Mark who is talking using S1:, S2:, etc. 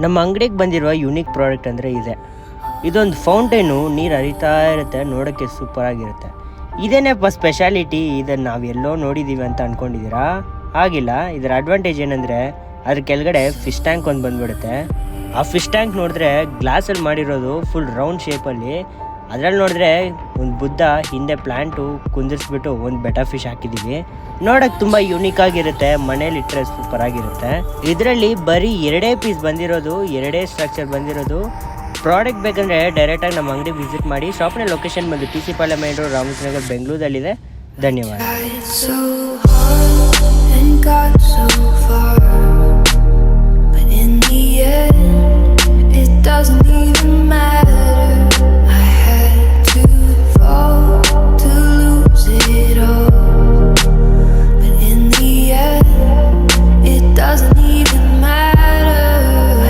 S1: ನಮ್ಮ ಅಂಗಡಿಗೆ ಬಂದಿರುವ ಯೂನಿಕ್ ಪ್ರಾಡಕ್ಟ್ ಅಂದರೆ ಇದೆ. ಇದೊಂದು ಫೌಂಟೇನು, ನೀರು ಹರಿತಾ ಇರುತ್ತೆ, ನೋಡೋಕ್ಕೆ ಸೂಪರ್ ಆಗಿರುತ್ತೆ. ಇದೇನಪ್ಪ ಸ್ಪೆಷಾಲಿಟಿ, ಇದನ್ನು ನಾವು ಎಲ್ಲೋ ನೋಡಿದ್ದೀವಿ ಅಂತ ಅಂದ್ಕೊಂಡಿದ್ದೀರಾ? ಆಗಿಲ್ಲ. ಇದರ ಅಡ್ವಾಂಟೇಜ್ ಏನಂದರೆ ಅದ್ರ ಕೆಳಗಡೆ ಫಿಶ್ ಟ್ಯಾಂಕ್ ಒಂದು ಬಂದುಬಿಡುತ್ತೆ. ಆ ಫಿಶ್ ಟ್ಯಾಂಕ್ ನೋಡಿದ್ರೆ ಗ್ಲಾಸಲ್ಲಿ ಮಾಡಿರೋದು, ಫುಲ್ ರೌಂಡ್ ಶೇಪಲ್ಲಿ. ಅದರಲ್ಲಿ ನೋಡಿದ್ರೆ ಒಂದು ಬುದ್ಧ ಹಿಂದೆ ಪ್ಲ್ಯಾಂಟು ಕುಂದಿರಿಸ್ಬಿಟ್ಟು ಒಂದು ಬೆಟಾ ಫಿಶ್ ಹಾಕಿದ್ದೀವಿ. ನೋಡೋಕ್ಕೆ ತುಂಬ ಯೂನಿಕ್ ಆಗಿರುತ್ತೆ, ಮನೇಲಿ ಇಟ್ಟರೆ ಸೂಪರ್ ಆಗಿರುತ್ತೆ. ಇದರಲ್ಲಿ ಬರೀ 2 ಪೀಸ್ ಬಂದಿರೋದು, 2 ಸ್ಟ್ರಕ್ಚರ್ ಬಂದಿರೋದು. ಪ್ರಾಡಕ್ಟ್ ಬೇಕಂದರೆ ಡೈರೆಕ್ಟಾಗಿ ನಮ್ಮ ಅಂಗಡಿ ವಿಸಿಟ್ ಮಾಡಿ. ಶಾಪ್ನ ಲೊಕೇಶನ್ ಬಂದು ಟಿ ಸಿ ಪಾಳ್ಯ ಮೇನ್ ರೋಡ್, ರಾಮಚಂದ್ರನಗರ್, ಬೆಂಗಳೂರಲ್ಲಿದೆ. ಧನ್ಯವಾದ.